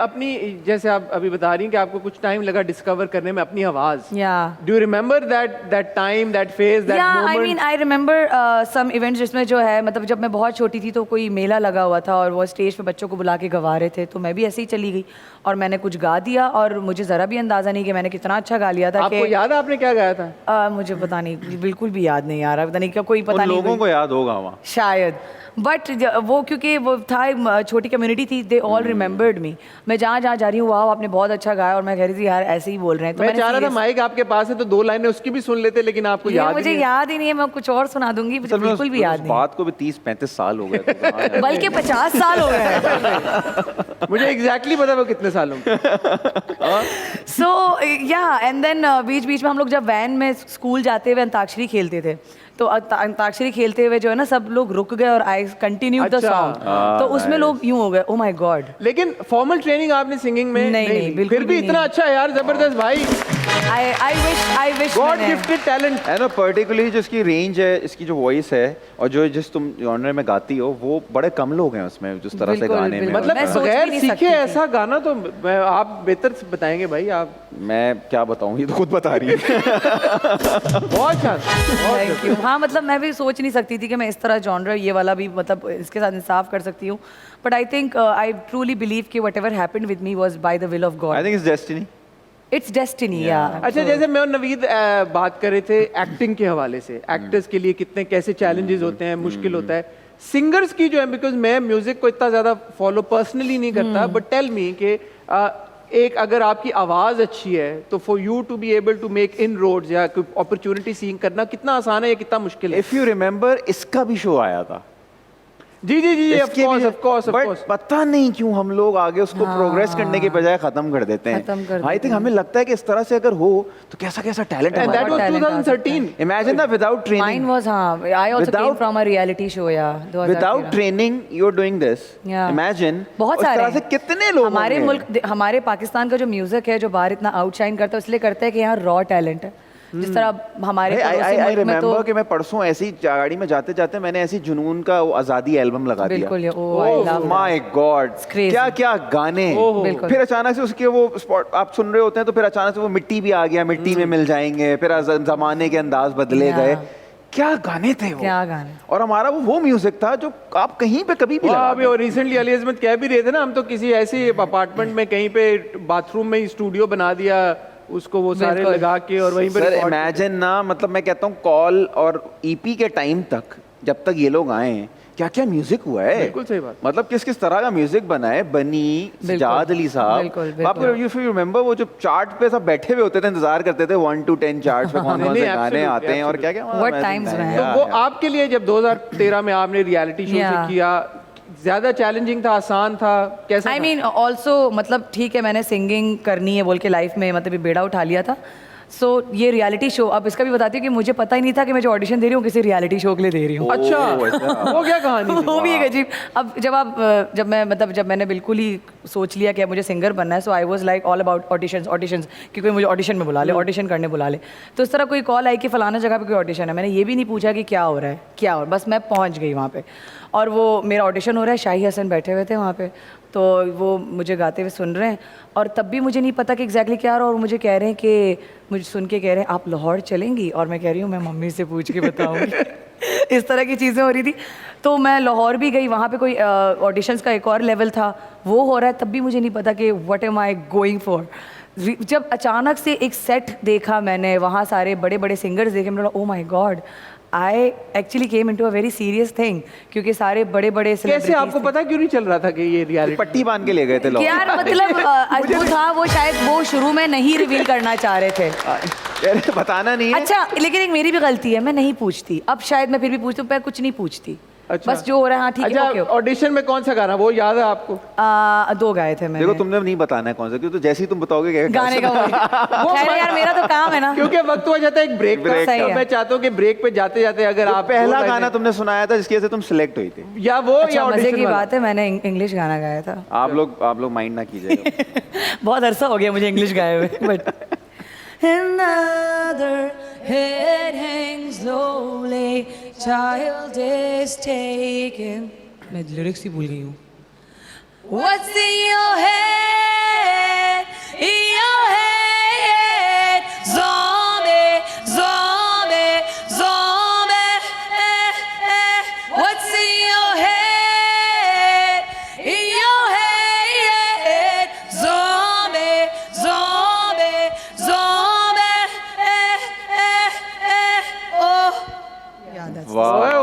अपनी, जैसे आप अभी बता रही हैं कि आपको कुछ टाइम लगा डिस्कवर करने में अपनी आवाज। Yeah. Do you remember that time, that phase, that Yeah, I moment? mean, I remember some events जिसमें जो है, मतलब जब मैं बहुत छोटी थी तो कोई मेला लगा हुआ था और वो स्टेज पे बच्चों को बुला के गवा रहे थे, तो मैं भी ऐसे ही चली गई और मैंने कुछ गा दिया और मुझे ज़रा भी अंदाज़ा नहीं कि मैंने कितना अच्छा गा लिया था। आपको याद है आपने क्या गाया था? मुझे पता नहीं, बिल्कुल भी याद नहीं आ रहा, पता नहीं क्या, कोई पता उन नहीं, लोगों को याद होगा वहाँ। शायद। बट वो क्योंकि वो था, छोटी कम्युनिटी थी, दे ऑल रिमेंबर्ड मी। मैं जहाँ जहाँ जा रही हूँ, वाह आपने बहुत अच्छा गाया, और मैं कह रही थी यार ऐसे ही बोल रहे हैं। तो मैं चाह रहा था माइक आपके पास है तो 2 लाइनें उसकी भी सुन लेते, लेकिन आपको याद मुझे नहीं है। याद ही नहीं है, मैं कुछ और सुना दूंगी, मुझे बिल्कुल भी याद नहीं। बात को भी 30-35 साल हो गए थे। बल्कि 50 साल हो गए। मुझे एग्जैक्टली पता है वो कितने सालों के। सो या एंड देन बीच बीच में हम लोग जब वैन में स्कूल जाते हुए अंताक्षरी खेलते थे, तो अंताक्षरी खेलते हुए जो है ना, सब लोग रुक गए और आई कंटिन्यू द अच्छा। सॉन्ग। तो उसमें लोग यूं हो गए, ओ माय गॉड। लेकिन फॉर्मल ट्रेनिंग आपने सिंगिंग में नहीं, बिल्कुल फिर भी भी इतना नहीं। अच्छा है यार, जबरदस्त भाई, I wish God gifted talent है ना। पर्टिकुलरली जो इसकी रेंज है, इसकी जो वॉइस है और जो जिस तुम जॉनर में गाती हो, वो बड़े कम लोग हैं उसमें जिस तरह से बिल्कुल, गाने में। बिल्कुल। मतलब मैं सोच भी बगैर नहीं सीखे सकती थी। ऐसा गाना तो आप बेहतर बताएंगे भाई आप। मैं क्या बताऊं, ये तो खुद बता रही है। बहुत अच्छा, बहुत थैंक यू। हाँ, मतलब मैं भी सोच नहीं सकती थी कि मैं इस तरह जॉनर ये वाला भी मतलब इसके साथ इंसाफ कर सकती हूँ। But I think I truly believe कि whatever happened with me was by the will of I God. Think it's destiny. It's destiny. या अच्छा, जैसे मैं और नवीद बात कर रहे थे एक्टिंग के हवाले से, एक्टर्स के लिए कितने कैसे चैलेंजेस होते हैं, मुश्किल होता है सिंगर्स की जो है, बिकॉज मैं म्यूजिक को इतना ज्यादा फॉलो पर्सनली नहीं करता, बट टेल मी कि एक अगर आपकी आवाज अच्छी है तो for you to be able to make inroads या कोई अपॉर्चुनिटी सीन करना कितना आसान है या कितना मुश्किल है? इफ यू रिमेम्बर, इसका भी शो आया था। जी जी जी, ऑफ कोर्स। बट पता नहीं क्यों हम लोग आगे उसको प्रोग्रेस करने के बजाय खत्म कर देते हैं। आई थिंक हमें लगता है कि इस तरह से अगर हो तो कैसा कैसा टैलेंट है। And that was 2013। Imagine that without Mine training, was, I also came from a reality show, yeah. 2013. Without training you are doing this. Yeah. Imagine बहुत उस सारे तरह से हैं। कितने लोग हमारे होंगे। मुल्क, हमारे पाकिस्तान का जो म्यूजिक है, जो बाहर इतना आउटशाइन करता है, इसलिए करता है कि यहाँ रॉ टैलेंट है। जिस तरह हमारे पड़ोसी आई मुल्क में तो रिमेम्बर कि मैं परसों ऐसी गाड़ी में जाते जाते मैंने ऐसी जुनून का वो आजादी एल्बम लगा दिया। बिल्कुल, oh, I love that. My God, crazy. क्या क्या गाने। बिल्कुल। फिर अचानक से उसके वो स्पॉट आप सुन रहे होते हैं तो फिर अचानक से वो मिट्टी भी आ गया, मिट्टी में मिल जाएंगे, फिर जमाने के अंदाज बदले Yeah. गए। क्या गाने थे वो, क्या गाने। और हमारा वो म्यूजिक था जो आप कहीं पे कभी भी लगा अभी और रिसेंटली अली अजमत कह भी रहे थे ना, हम तो किसी ऐसी अपार्टमेंट में कहीं पे बाथरूम में ही स्टूडियो बना दिया, उसको वो सारे बिल्कुल। लगा के और वहीं पे सर record इमेजिन ना, मतलब मैं कहता हूँ कॉल और ईपी के टाइम तक जब तक ये लोग आए हैं, क्या क्या म्यूजिक हुआ है। बिल्कुल सही बात। मतलब किस किस तरह का म्यूजिक बना है। बनी, सजाद अली साहब, बिल्कुल, बिल्कुल। आपको इफ यू रिमेंबर वो जो चार्ट पे सब बैठे हुए होते थे, इंतजार करते थे 1 to 10 चार्ट पे कौन कौन से नहीं, गाने absolutely, आते हैं और क्या क्या। What times were. तो वो आपके लिए जब 2013 में आपने रियलिटी शो से Yeah. किया, ज्यादा चैलेंजिंग था, आसान था, कैसा आई था? मीन ऑल्सो, मतलब ठीक है, मैंने सिंगिंग करनी है बोल के लाइफ में मतलब ये बेड़ा उठा लिया था। सो ये रियलिटी शो, अब इसका भी बताती हूँ कि मुझे पता ही नहीं था कि मैं जो ऑडिशन दे रही हूँ किसी रियलिटी शो के लिए दे रही हूँ। अच्छा, वो क्या कहानी थी? वो भी एक अजीब। अब जब मैंने बिल्कुल ही सोच लिया कि अब मुझे सिंगर बनना है, so I was like all about auditions कि कोई मुझे ऑडिशन में बुला ले, ऑडिशन करने बुला ले। तो इस तरह कोई कॉल आई कि फलाना जगह पे कोई ऑडिशन है, मैंने ये भी नहीं पूछा कि क्या हो रहा है, क्या हो, बस मैं पहुंच गई वहाँ पे और वो मेरा ऑडिशन हो रहा है। शाही हसन बैठे हुए थे वहाँ पे, तो वो मुझे गाते हुए सुन रहे हैं और तब भी मुझे नहीं पता कि एग्जैक्टली क्या रहा, और मुझे कह रहे हैं कि मुझे सुन के कह रहे हैं आप लाहौर चलेंगी, और मैं कह रही हूँ मैं मम्मी से पूछ के बताऊँगी। इस तरह की चीज़ें हो रही थी। तो मैं लाहौर भी गई, वहाँ पे कोई ऑडिशंस का एक और लेवल था, वो हो रहा है, तब भी मुझे नहीं पता कि what am I going for. जब अचानक से एक सेट देखा मैंने, वहाँ सारे बड़े बड़े सिंगर्स देखे, मैंने बोला oh my God, I actually came into a very serious thing, क्योंकि सारे बड़े बड़े कैसे आपको पता क्यों नहीं चल रहा था कि ये रियलिटी? पट्टी बांध के ले गए थे लोग। यार मतलब जो था वो शायद वो शुरू में नहीं रिवील करना चाह रहे थे। अरे बताना नहीं है। अच्छा, लेकिन एक मेरी भी गलती है, मैं नहीं पूछती। अब शायद मैं फिर भी पूछती हूँ, मैं कुछ नहीं पूछती। अच्छा। बस जो हो रहा है, हाँ ठीक है, ओके। अच्छा, ऑडिशन में कौन सा गाना वो याद है आपको? 2 गाए थे मैंने। देखो तुमने नहीं बताना है कौन सा, क्योंकि तो जैसे ही तुम बताओगे क्या गाने का खैर यार, मेरा तो काम है ना। क्योंकि वक्त हो जाता है एक ब्रेक का। सही तो है। मैं चाहता हूँ कि ब्रेक पे जाते जाते अगर आप पहला गाना तुमने सुनाया था जिसकी वजह से तुम सिलेक्ट हुई थी, या वो अच्छा, या मजे ऑडिशन की वाला? बात है, मैंने इंग्लिश गाना गाया था। आप लोग माइंड ना कीजिएगा। बहुत अरसा हो गया मुझे इंग्लिश गाए हुए, but Another head hangs lowly, child is taken. मैं लिरिक्स ही भूल गई हूँ। What's in your head? वाह